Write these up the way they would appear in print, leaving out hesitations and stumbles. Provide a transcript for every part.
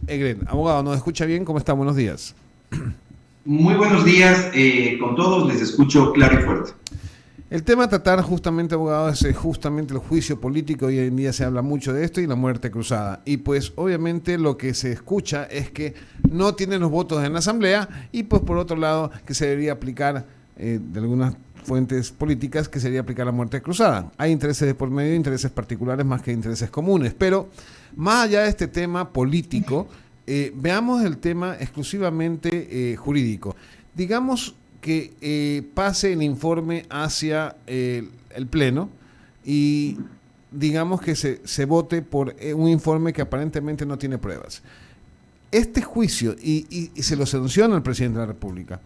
Egren, abogado, ¿nos escucha bien? ¿Cómo está? Buenos días. Muy buenos días, con todos les escucho claro y fuerte. El tema a tratar justamente, abogado, es justamente el juicio político. Hoy en día se habla mucho de esto y la muerte cruzada. Y pues obviamente lo que se escucha es que no tienen los votos en la Asamblea y pues por otro lado que se debería aplicar de algunas fuentes políticas que sería aplicar la muerte cruzada. Hay intereses de por medio, intereses particulares más que intereses comunes. Pero más allá de este tema político, veamos el tema exclusivamente jurídico. Digamos que pase el informe hacia el Pleno y digamos que se vote por un informe que aparentemente no tiene pruebas. Este juicio, y se lo sanciona al presidente de la República,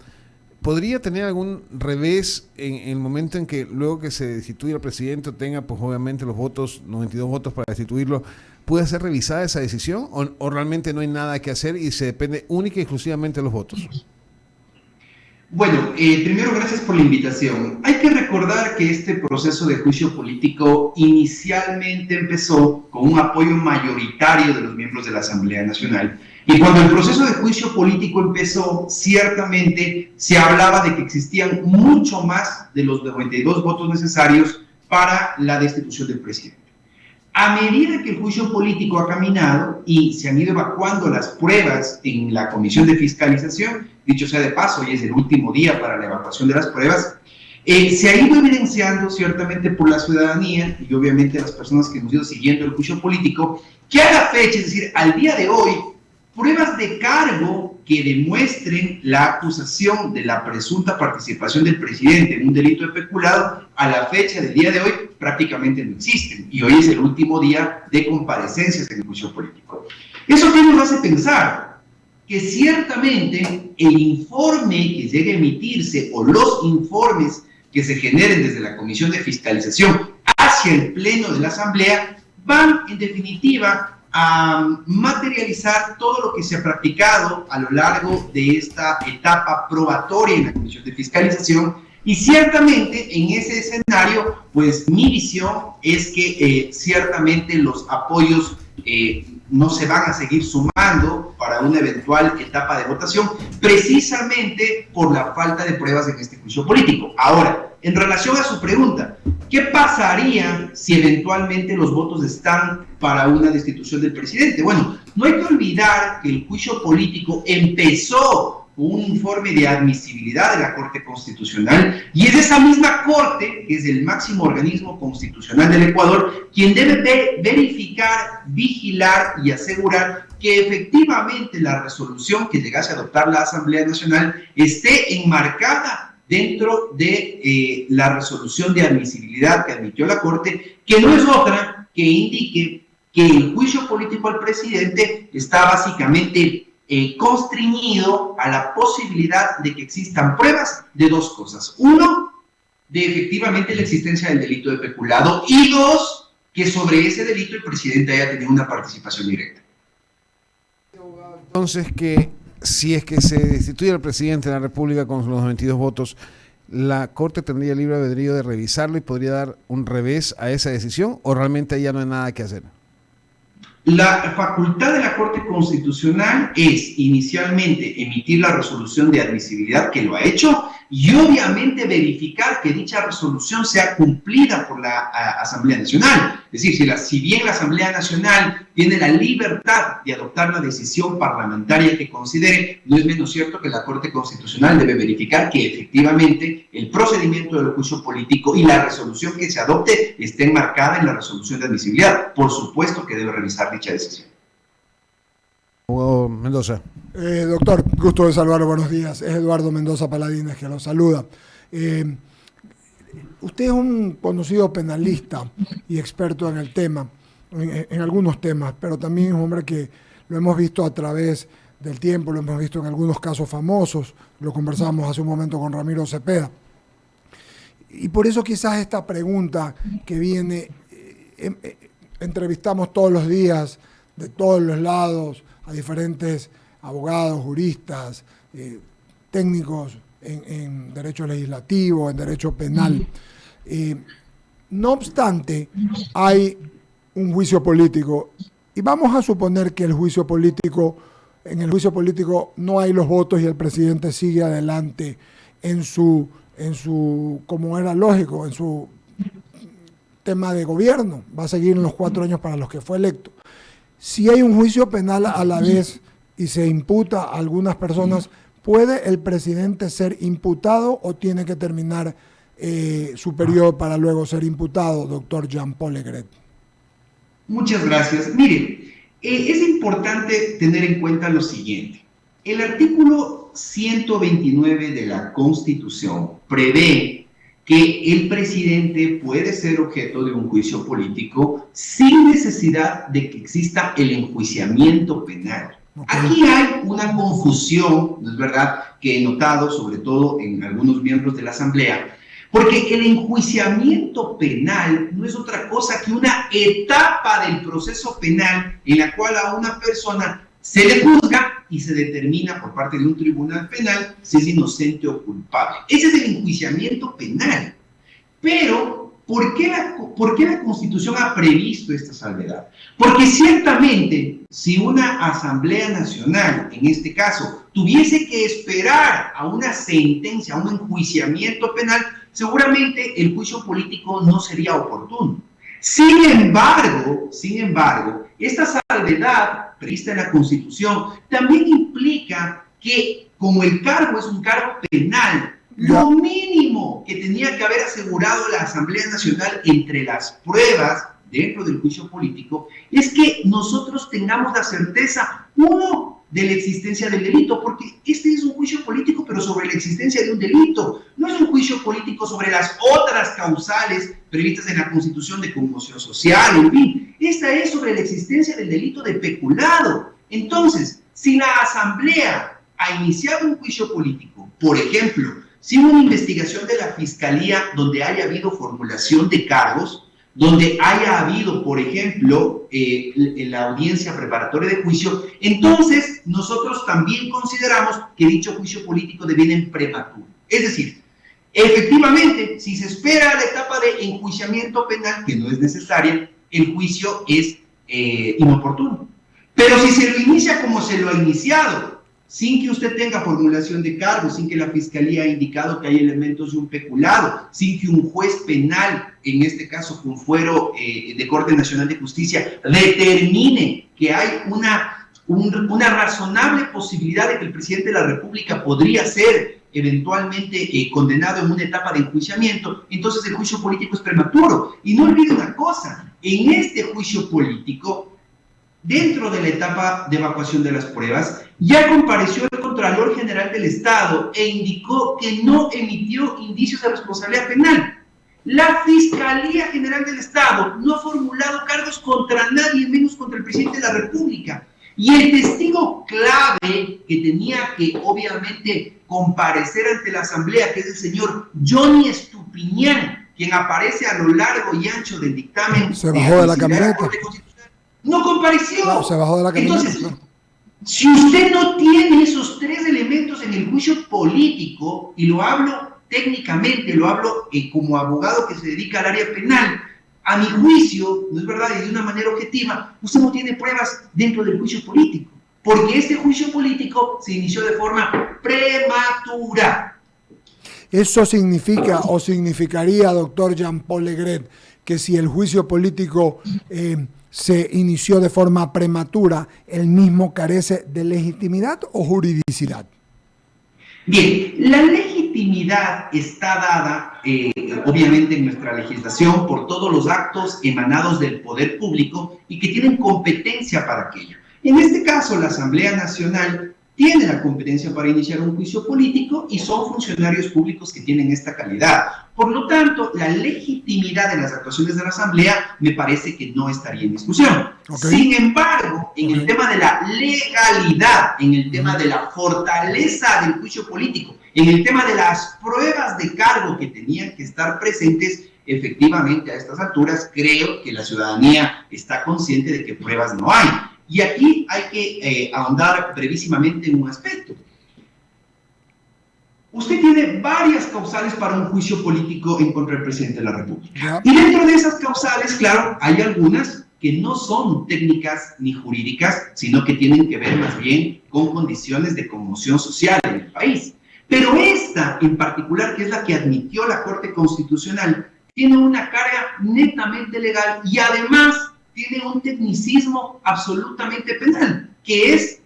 ¿podría tener algún revés en el momento en que luego que se destituya el presidente tenga pues obviamente los votos, 92 votos para destituirlo? ¿Puede ser revisada esa decisión o realmente no hay nada que hacer y se depende única y exclusivamente de los votos? Bueno, primero gracias por la invitación. Hay que recordar que este proceso de juicio político inicialmente empezó con un apoyo mayoritario de los miembros de la Asamblea Nacional. Y cuando el proceso de juicio político empezó, ciertamente se hablaba de que existían mucho más de los 92 votos necesarios para la destitución del presidente. A medida que el juicio político ha caminado y se han ido evacuando las pruebas en la Comisión de Fiscalización, dicho sea de paso, hoy es el último día para la evacuación de las pruebas, se ha ido evidenciando ciertamente por la ciudadanía y obviamente las personas que hemos ido siguiendo el juicio político, que a la fecha, es decir, al día de hoy, pruebas de cargo que demuestren la acusación de la presunta participación del presidente en un delito de peculado, a la fecha del día de hoy prácticamente no existen. Y hoy es el último día de comparecencias en el juicio político. ¿Eso qué nos hace pensar? Que ciertamente el informe que llegue a emitirse o los informes que se generen desde la Comisión de Fiscalización hacia el Pleno de la Asamblea van en definitiva a materializar todo lo que se ha practicado a lo largo de esta etapa probatoria en la Comisión de Fiscalización. Y ciertamente en ese escenario, pues mi visión es que ciertamente los apoyos no se van a seguir sumando para una eventual etapa de votación, precisamente por la falta de pruebas en este juicio político. Ahora, en relación a su pregunta, ¿qué pasaría si eventualmente los votos están para una destitución del presidente? Bueno, no hay que olvidar que el juicio político empezó un informe de admisibilidad de la Corte Constitucional y es esa misma Corte, que es el máximo organismo constitucional del Ecuador, quien debe verificar, vigilar y asegurar que efectivamente la resolución que llegase a adoptar la Asamblea Nacional esté enmarcada dentro de la resolución de admisibilidad que admitió la Corte, que no es otra que indique que el juicio político al presidente está básicamente constreñido a la posibilidad de que existan pruebas de dos cosas. Uno, de efectivamente la existencia del delito de peculado y dos, que sobre ese delito el presidente haya tenido una participación directa. Entonces, que si es que se destituye al presidente de la República con los 22 votos, ¿la Corte tendría libre albedrío de revisarlo y podría dar un revés a esa decisión o realmente ya no hay nada que hacer? La facultad de la Corte Constitucional es inicialmente emitir la resolución de admisibilidad, que lo ha hecho, y obviamente verificar que dicha resolución sea cumplida por la Asamblea Nacional. Es decir, si bien la Asamblea Nacional tiene la libertad de adoptar la decisión parlamentaria que considere, no es menos cierto que la Corte Constitucional debe verificar que efectivamente el procedimiento del juicio político y la resolución que se adopte esté enmarcada en la resolución de admisibilidad. Por supuesto que debe revisar dicha decisión. Mendoza. Doctor, gusto de saludarlo, buenos días. Es Eduardo Mendoza Paladines que lo saluda. Usted es un conocido penalista y experto en el tema, en algunos temas, pero también es un hombre que lo hemos visto a través del tiempo, lo hemos visto en algunos casos famosos, lo conversamos hace un momento con Ramiro Cepeda. Y por eso quizás esta pregunta que viene, entrevistamos todos los días, de todos los lados, a diferentes abogados, juristas, técnicos en derecho legislativo, en derecho penal. No obstante, hay un juicio político Y vamos a suponer que en el juicio político no hay los votos y el presidente sigue adelante como era lógico, en su tema de gobierno, va a seguir en los 4 años para los que fue electo. Si hay un juicio penal a la vez y se imputa a algunas personas, ¿puede el presidente ser imputado o tiene que terminar su periodo para luego ser imputado, doctor Jean-Paul Legret? Muchas gracias. Mire, es importante tener en cuenta lo siguiente. El artículo 129 de la Constitución prevé que el presidente puede ser objeto de un juicio político sin necesidad de que exista el enjuiciamiento penal. Aquí hay una confusión, ¿no es verdad?, que he notado, sobre todo en algunos miembros de la Asamblea, porque el enjuiciamiento penal no es otra cosa que una etapa del proceso penal en la cual a una persona se le juzga y se determina por parte de un tribunal penal si es inocente o culpable. Ese es el enjuiciamiento penal. Pero, ¿por qué la Constitución ha previsto esta salvedad? Porque ciertamente, si una Asamblea Nacional, en este caso, tuviese que esperar a una sentencia, a un enjuiciamiento penal, seguramente el juicio político no sería oportuno. Sin embargo, esta salvedad prevista en la Constitución también implica que, como el cargo es un cargo penal, lo mínimo que tenía que haber asegurado la Asamblea Nacional entre las pruebas dentro del juicio político es que nosotros tengamos la certeza, uno, de la existencia del delito, porque este es un juicio político, pero sobre la existencia de un delito. No es un juicio político sobre las otras causales previstas en la Constitución de conmoción social, en fin. Esta es sobre la existencia del delito de peculado. Entonces, si la Asamblea ha iniciado un juicio político, por ejemplo, sin una investigación de la Fiscalía donde haya habido formulación de cargos, donde haya habido, por ejemplo, la audiencia preparatoria de juicio, entonces nosotros también consideramos que dicho juicio político deviene en prematuro. Es decir, efectivamente, si se espera la etapa de enjuiciamiento penal, que no es necesaria, el juicio es inoportuno. Pero si se lo inicia como se lo ha iniciado, sin que usted tenga formulación de cargos, sin que la Fiscalía ha indicado que hay elementos de un peculado, sin que un juez penal, en este caso con fuero de Corte Nacional de Justicia, determine que hay una razonable posibilidad de que el presidente de la República podría ser eventualmente condenado en una etapa de enjuiciamiento, entonces el juicio político es prematuro. Y no olvide una cosa, en este juicio político, dentro de la etapa de evacuación de las pruebas, ya compareció el Contralor General del Estado e indicó que no emitió indicios de responsabilidad penal. La Fiscalía General del Estado no ha formulado cargos contra nadie, menos contra el presidente de la República. Y el testigo clave que tenía que, obviamente, comparecer ante la Asamblea, que es el señor Johnny Estupiñán, quien aparece a lo largo y ancho del dictamen. Se bajó de la camioneta. No compareció. No, se bajó de la camioneta. Entonces, si usted no tiene esos 3 elementos en el juicio político, y lo hablo técnicamente, lo hablo como abogado que se dedica al área penal, a mi juicio, no es verdad, y de una manera objetiva, usted no tiene pruebas dentro del juicio político, porque este juicio político se inició de forma prematura. Eso significa o significaría, doctor Jean-Paul Legret, que si el juicio político se inició de forma prematura, ¿el mismo carece de legitimidad o juridicidad? Bien, la legitimidad está dada, obviamente, en nuestra legislación por todos los actos emanados del poder público y que tienen competencia para aquello. En este caso, la Asamblea Nacional tiene la competencia para iniciar un juicio político y son funcionarios públicos que tienen esta calidad. Por lo tanto, la legitimidad de las actuaciones de la Asamblea me parece que no estaría en discusión. Sin embargo, en el tema de la legalidad, en el tema de la fortaleza del juicio político, en el tema de las pruebas de cargo que tenían que estar presentes, efectivamente a estas alturas creo que la ciudadanía está consciente de que pruebas no hay. Y aquí hay que ahondar brevísimamente en un aspecto. Usted tiene varias causales para un juicio político en contra del presidente de la República. Y dentro de esas causales, claro, hay algunas que no son técnicas ni jurídicas, sino que tienen que ver más bien con condiciones de conmoción social en el país. Pero esta en particular, que es la que admitió la Corte Constitucional, tiene una carga netamente legal y además tiene un tecnicismo absolutamente penal, que es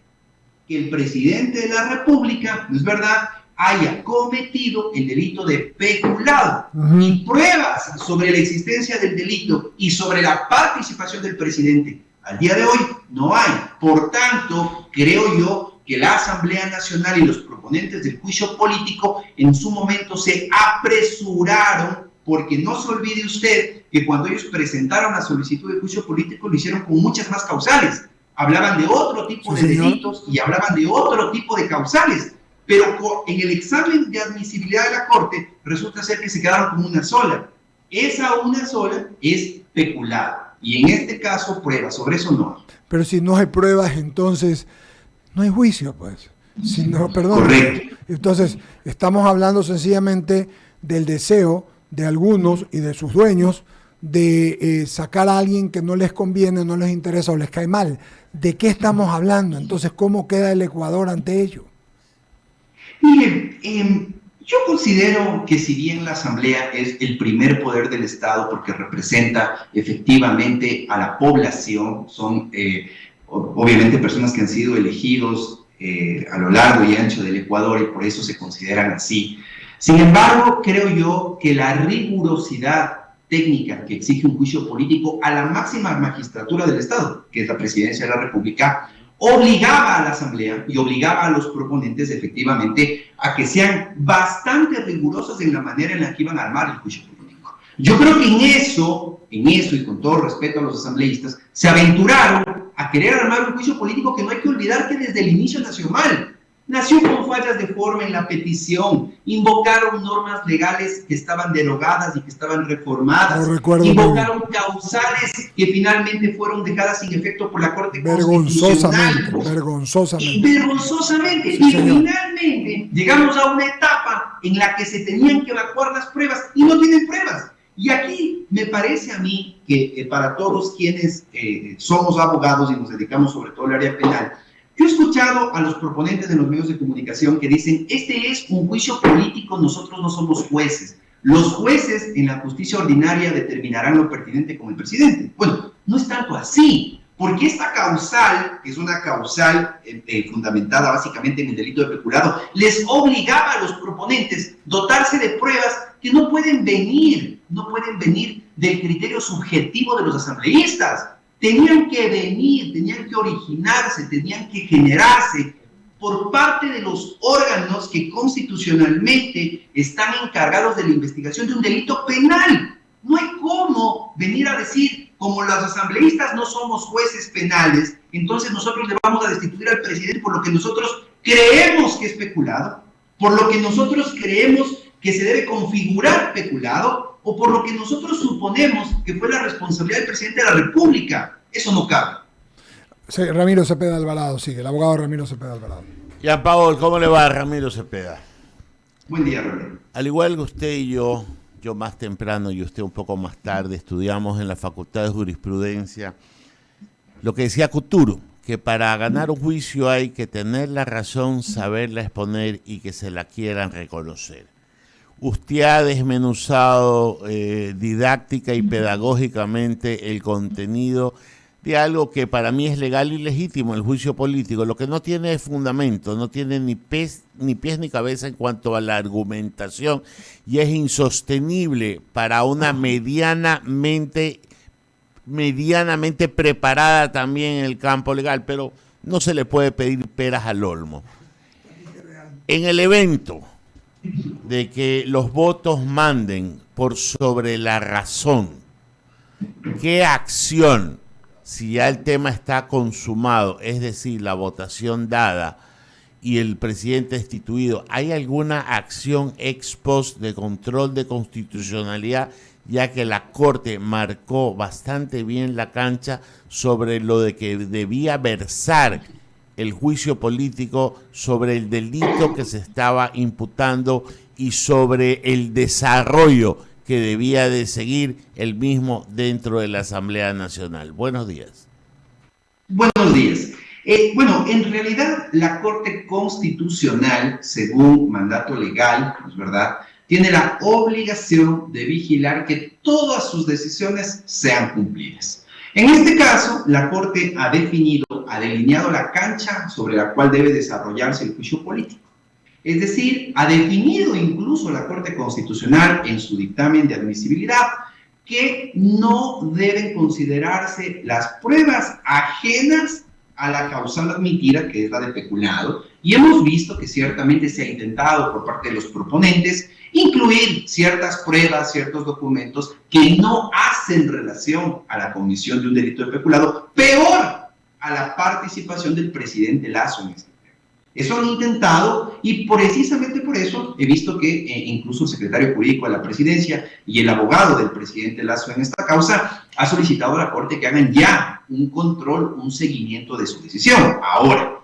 que el presidente de la República, ¿no es verdad?, haya cometido el delito de peculado. Y pruebas sobre la existencia del delito y sobre la participación del presidente al día de hoy no hay. Por tanto, creo yo que la Asamblea Nacional y los proponentes del juicio político en su momento se apresuraron, porque no se olvide usted que cuando ellos presentaron la solicitud de juicio político lo hicieron con muchas más causales. Hablaban de otro tipo de delitos y hablaban de otro tipo de causales. Pero en el examen de admisibilidad de la Corte resulta ser que se quedaron con una sola. Esa una sola es peculado. Y en este caso, pruebas. Sobre eso no hay. Pero si no hay pruebas, entonces no hay juicio, pues. Si no, perdón. Correcto. Entonces, estamos hablando sencillamente del deseo de algunos y de sus dueños de sacar a alguien que no les conviene, no les interesa o les cae mal. ¿De qué estamos hablando? Entonces, ¿cómo queda el Ecuador ante ello? Miren, yo considero que si bien la Asamblea es el primer poder del Estado porque representa efectivamente a la población, son obviamente personas que han sido elegidos a lo largo y ancho del Ecuador y por eso se consideran así. Sin embargo, creo yo que la rigurosidad técnica que exige un juicio político a la máxima magistratura del Estado, que es la Presidencia de la República, obligaba a la Asamblea y obligaba a los proponentes efectivamente a que sean bastante rigurosos en la manera en la que iban a armar el juicio político. Yo creo que en eso y con todo respeto a los asambleístas, se aventuraron a querer armar un juicio político que no hay que olvidar que desde el inicio nació mal. Nació con fallas de forma en la petición, invocaron normas legales que estaban derogadas y que estaban reformadas, invocaron causales que finalmente fueron dejadas sin efecto por la Corte Constitucional. Vergonzosamente. Sí, y señor. finalmente llegamos a una etapa en la que se tenían que evacuar las pruebas y no tienen pruebas. Y aquí me parece a mí que para todos quienes somos abogados y nos dedicamos sobre todo al área penal, yo he escuchado a los proponentes de los medios de comunicación que dicen, este es un juicio político, nosotros no somos jueces. Los jueces en la justicia ordinaria determinarán lo pertinente con el presidente. Bueno, no es tanto así, porque esta causal, que es una causal fundamentada básicamente en el delito de peculado, les obligaba a los proponentes dotarse de pruebas que no pueden venir del criterio subjetivo de los asambleístas. Tenían que venir, tenían que originarse, tenían que generarse por parte de los órganos que constitucionalmente están encargados de la investigación de un delito penal. No hay cómo venir a decir, como los asambleístas no somos jueces penales, entonces nosotros le vamos a destituir al presidente por lo que nosotros creemos que es peculado, por lo que nosotros creemos que se debe configurar peculado, o por lo que nosotros suponemos que fue la responsabilidad del presidente de la República. Eso no cabe. Sí, Ramiro Cepeda Alvarado, sigue, el abogado Ramiro Cepeda Alvarado. Ya, Paul, ¿cómo le va, Ramiro Cepeda? Buen día, Ramiro. Al igual que usted y yo más temprano y usted un poco más tarde, estudiamos en la Facultad de Jurisprudencia lo que decía Cuturo, que para ganar un juicio hay que tener la razón, saberla exponer y que se la quieran reconocer. Usted ha desmenuzado didáctica y pedagógicamente el contenido de algo que para mí es legal y legítimo, el juicio político. Lo que no tiene fundamento, no tiene ni pies ni cabeza en cuanto a la argumentación y es insostenible para una medianamente preparada también en el campo legal, pero no se le puede pedir peras al olmo. En el evento de que los votos manden por sobre la razón, ¿qué acción, si ya el tema está consumado, es decir, la votación dada y el presidente destituido, hay alguna acción ex post de control de constitucionalidad, ya que la Corte marcó bastante bien la cancha sobre lo de que debía versar el juicio político sobre el delito que se estaba imputando y sobre el desarrollo que debía de seguir el mismo dentro de la Asamblea Nacional. Buenos días. Buenos días. Bueno, en realidad la Corte Constitucional, según mandato legal, ¿no es verdad?, tiene la obligación de vigilar que todas sus decisiones sean cumplidas. En este caso, la Corte ha delineado la cancha sobre la cual debe desarrollarse el juicio político. Es decir, ha definido incluso la Corte Constitucional en su dictamen de admisibilidad que no deben considerarse las pruebas ajenas a la causal admitida, que es la de peculado, y hemos visto que ciertamente se ha intentado por parte de los proponentes incluir ciertas pruebas, ciertos documentos que no hacen relación a la comisión de un delito de peculado, peor a la participación del presidente Lasso en este tema. Eso han intentado y precisamente por eso he visto que incluso el secretario jurídico de la presidencia y el abogado del presidente Lasso en esta causa ha solicitado a la Corte que hagan ya un control, un seguimiento de su decisión. Ahora,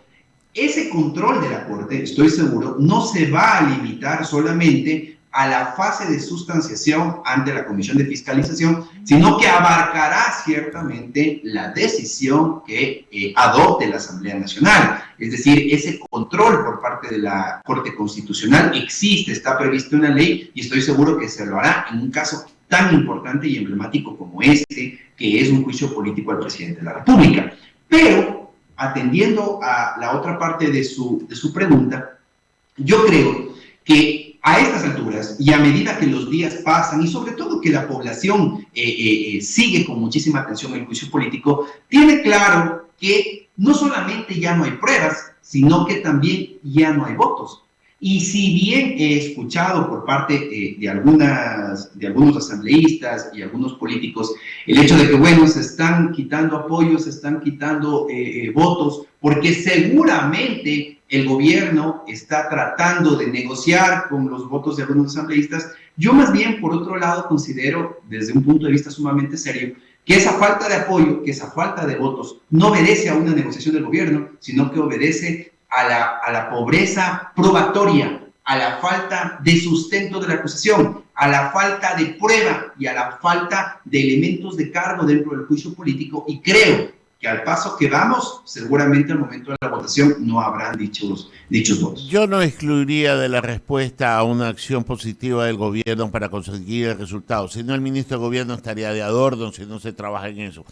ese control de la Corte, estoy seguro, no se va a limitar solamente a la fase de sustanciación ante la Comisión de Fiscalización, sino que abarcará ciertamente la decisión que adopte la Asamblea Nacional. Es decir, ese control por parte de la Corte Constitucional existe, está previsto en la ley y estoy seguro que se lo hará en un caso tan importante y emblemático como este, que es un juicio político al presidente de la República. Pero, atendiendo a la otra parte de su pregunta, yo creo que a estas alturas y a medida que los días pasan y sobre todo que la población sigue con muchísima atención el juicio político, tiene claro que no solamente ya no hay pruebas, sino que también ya no hay votos. Y si bien he escuchado por parte de algunos asambleístas y algunos políticos el hecho de que, bueno, se están quitando apoyos, se están quitando votos, porque seguramente el gobierno está tratando de negociar con los votos de algunos asambleístas, yo más bien, por otro lado, considero, desde un punto de vista sumamente serio, que esa falta de apoyo, que esa falta de votos, no obedece a una negociación del gobierno, sino que obedece a la pobreza probatoria, a la falta de sustento de la acusación, a la falta de prueba y a la falta de elementos de cargo dentro del juicio político, y creo que al paso que vamos, seguramente al momento de la votación no habrán dichos votos. Yo no excluiría de la respuesta a una acción positiva del gobierno para conseguir el resultado. Si no, el ministro de gobierno estaría de adorno si no se trabaja en eso.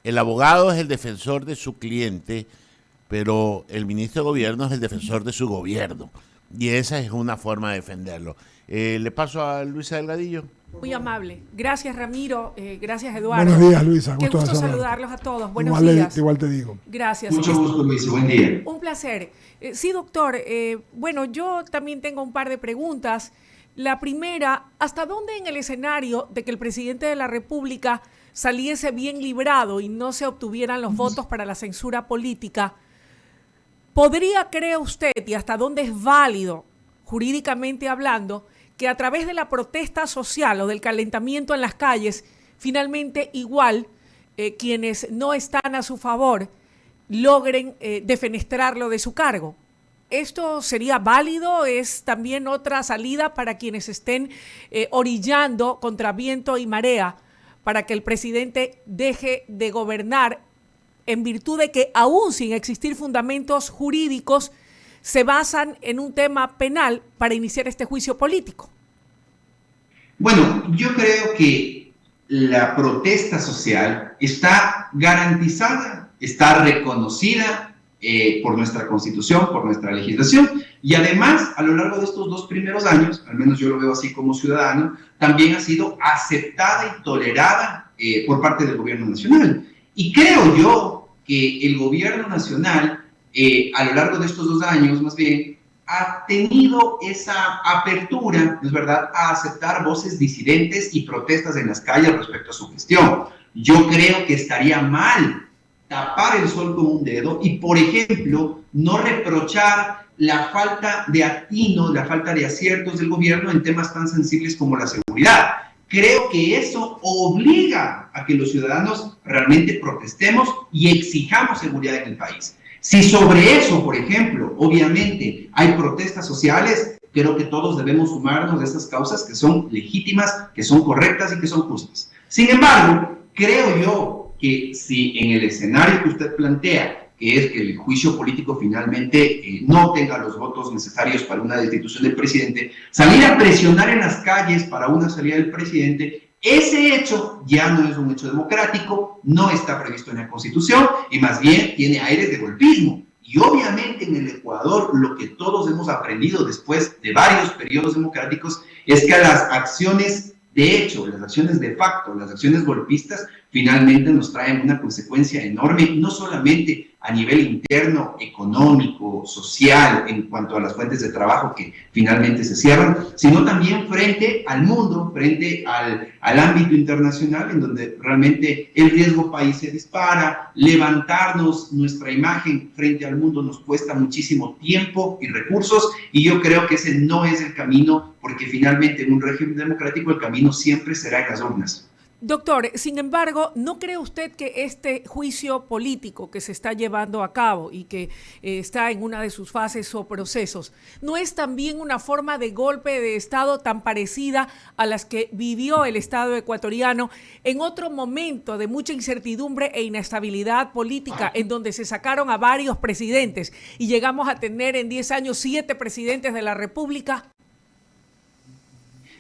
El abogado es el defensor de su cliente, pero el ministro de gobierno es el defensor de su gobierno. Y esa es una forma de defenderlo. Le paso a Luisa Delgadillo. Muy amable. Gracias, Ramiro. Gracias, Eduardo. Buenos días, Luisa. Qué gusto saludarlos a todos. Buenos días. Igual te digo. Gracias. Mucho gusto, Luisa. Buen día. Un placer. Sí, doctor. Bueno, yo también tengo un par de preguntas. La primera, ¿hasta dónde en el escenario de que el presidente de la República saliese bien librado y no se obtuvieran los votos para la censura política, podría, cree usted, y hasta dónde es válido, jurídicamente hablando, que a través de la protesta social o del calentamiento en las calles, finalmente igual quienes no están a su favor logren defenestrarlo de su cargo? ¿Esto sería válido? ¿Es también otra salida para quienes estén orillando contra viento y marea para que el presidente deje de gobernar en virtud de que, aún sin existir fundamentos jurídicos, se basan en un tema penal para iniciar este juicio político? Bueno, yo creo que la protesta social está garantizada, está reconocida por nuestra Constitución, por nuestra legislación, y además, a lo largo de estos 2 primeros años, al menos yo lo veo así como ciudadano, también ha sido aceptada y tolerada por parte del gobierno nacional. Y creo yo que el gobierno nacional, a lo largo de estos 2 años, más bien, ha tenido esa apertura, es verdad, a aceptar voces disidentes y protestas en las calles respecto a su gestión. Yo creo que estaría mal tapar el sol con un dedo y, por ejemplo, no reprochar la falta de atino, la falta de aciertos del gobierno en temas tan sensibles como la seguridad. Creo que eso obliga a que los ciudadanos realmente protestemos y exijamos seguridad en el país. Si sobre eso, por ejemplo, obviamente hay protestas sociales, creo que todos debemos sumarnos a esas causas que son legítimas, que son correctas y que son justas. Sin embargo, creo yo que si en el escenario que usted plantea, que es que el juicio político finalmente no tenga los votos necesarios para una destitución del presidente, salir a presionar en las calles para una salida del presidente, ese hecho ya no es un hecho democrático, no está previsto en la Constitución y más bien tiene aires de golpismo. Y obviamente en el Ecuador lo que todos hemos aprendido después de varios periodos democráticos es que a las acciones de hecho, las acciones de facto, las acciones golpistas, finalmente nos traen una consecuencia enorme, no solamente a nivel interno, económico, social, en cuanto a las fuentes de trabajo que finalmente se cierran, sino también frente al mundo, frente al ámbito internacional, en donde realmente el riesgo país se dispara, levantarnos nuestra imagen frente al mundo nos cuesta muchísimo tiempo y recursos, y yo creo que ese no es el camino, porque finalmente en un régimen democrático el camino siempre será en las urnas. Doctor, sin embargo, ¿no cree usted que este juicio político que se está llevando a cabo y que está en una de sus fases o procesos, no es también una forma de golpe de Estado tan parecida a las que vivió el Estado ecuatoriano en otro momento de mucha incertidumbre e inestabilidad política, en donde se sacaron a varios presidentes y llegamos a tener en 10 años 7 presidentes de la República?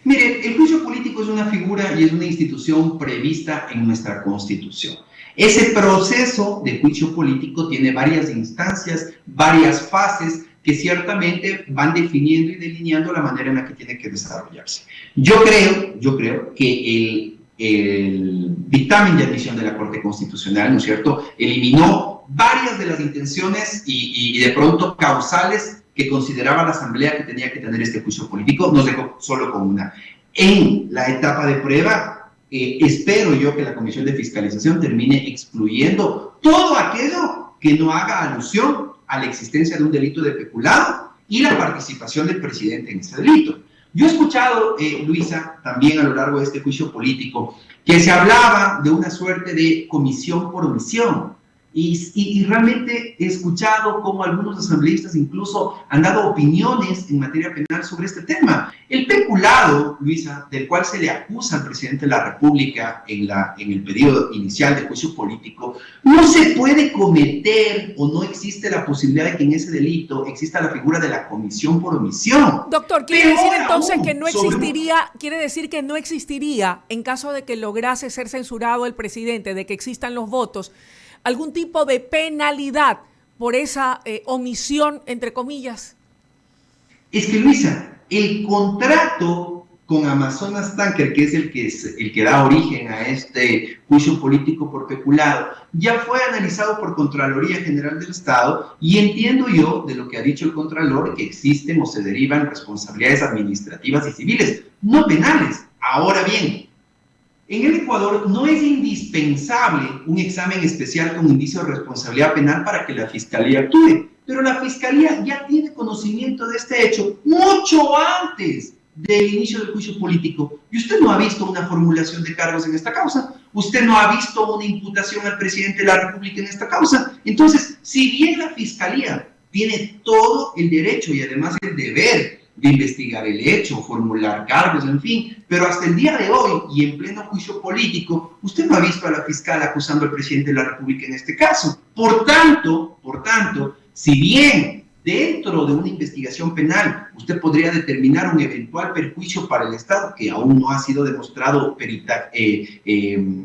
Mire, el juicio político es una figura y es una institución prevista en nuestra Constitución. Ese proceso de juicio político tiene varias instancias, varias fases que ciertamente van definiendo y delineando la manera en la que tiene que desarrollarse. Yo creo que el dictamen de admisión de la Corte Constitucional, ¿no es cierto?, eliminó varias de las intenciones y de pronto causales que consideraba la Asamblea que tenía que tener este juicio político, nos dejó solo con una. En la etapa de prueba, espero yo que la Comisión de Fiscalización termine excluyendo todo aquello que no haga alusión a la existencia de un delito de peculado y la participación del presidente en ese delito. Yo he escuchado, Luisa, también a lo largo de este juicio político, que se hablaba de una suerte de comisión por omisión. Y realmente he escuchado cómo algunos asambleístas incluso han dado opiniones en materia penal sobre este tema. El peculado, Luisa, del cual se le acusa al presidente de la República en el periodo inicial del juicio político, no se puede cometer o no existe la posibilidad de que en ese delito exista la figura de la comisión por omisión. Doctor, quiere decir entonces que no existiría, quiere decir que no existiría en caso de que lograse ser censurado el presidente, de que existan los votos, algún tipo de penalidad por esa omisión, entre comillas. Es que, Luisa, el contrato con Amazonas Tanker, que es el que da origen a este juicio político por peculado, ya fue analizado por Contraloría General del Estado y entiendo yo, de lo que ha dicho el Contralor, que existen o se derivan responsabilidades administrativas y civiles, no penales. Ahora bien, en el Ecuador no es indispensable un examen especial con indicio de responsabilidad penal para que la Fiscalía actúe, pero la Fiscalía ya tiene conocimiento de este hecho mucho antes del inicio del juicio político. Y usted no ha visto una formulación de cargos en esta causa, usted no ha visto una imputación al presidente de la República en esta causa. Entonces, si bien la Fiscalía tiene todo el derecho y además el deber de investigar el hecho, formular cargos, en fin, pero hasta el día de hoy y en pleno juicio político, usted no ha visto a la fiscal acusando al presidente de la República en este caso. Por tanto, si bien dentro de una investigación penal usted podría determinar un eventual perjuicio para el Estado, que aún no ha sido demostrado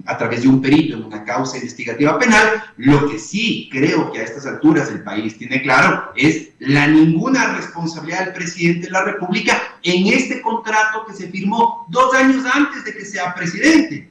a través de un perito en una causa investigativa penal, lo que sí creo que a estas alturas el país tiene claro es la ninguna responsabilidad del presidente de la República en este contrato que se firmó 2 años antes de que sea presidente.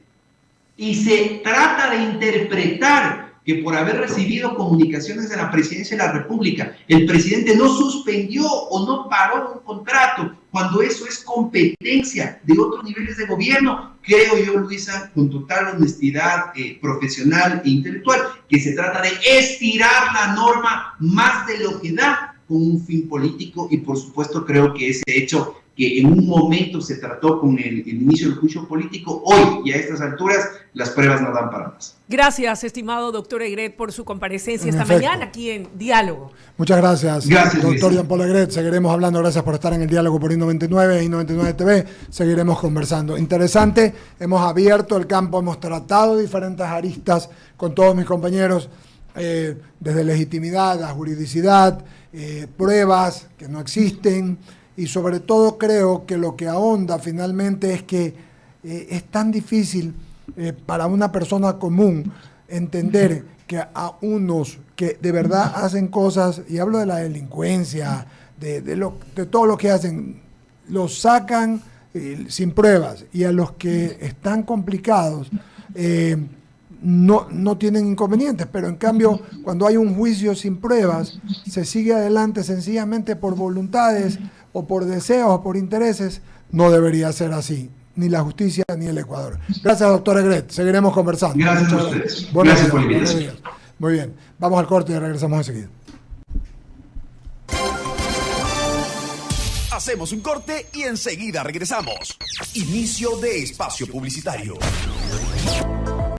Y se trata de interpretar que por haber recibido comunicaciones de la presidencia de la República, el presidente no suspendió o no paró un contrato, cuando eso es competencia de otros niveles de gobierno. Creo yo, Luisa, con total honestidad profesional e intelectual, que se trata de estirar la norma más de lo que da con un fin político, y por supuesto creo que ese hecho que en un momento se trató con el inicio del juicio político, hoy y a estas alturas las pruebas no dan para más. Gracias, estimado doctor Aigret, por su comparecencia En esta efecto. mañana aquí en Diálogo. Muchas gracias, Gracias, doctor Luis. Jean-Paul Aigret. Seguiremos hablando. Gracias por estar en el Diálogo por I99, I99 TV. Seguiremos conversando. Interesante. Hemos abierto el campo, hemos tratado diferentes aristas con todos mis compañeros, desde legitimidad a juridicidad, pruebas que no existen, y sobre todo creo que lo que ahonda finalmente es que es tan difícil para una persona común entender que a unos que de verdad hacen cosas, y hablo de la delincuencia, de todo lo que hacen, los sacan sin pruebas, y a los que están complicados no tienen inconvenientes, pero en cambio cuando hay un juicio sin pruebas se sigue adelante sencillamente por voluntades o por deseos o por intereses. No debería ser así, ni la justicia ni el Ecuador. Gracias, doctor Aigret. Seguiremos conversando. Gracias a Muchas ustedes. Buenos Gracias días, por la buenos invitación. días. Muy bien, vamos al corte y regresamos enseguida. Hacemos un corte y enseguida regresamos. Inicio de espacio publicitario.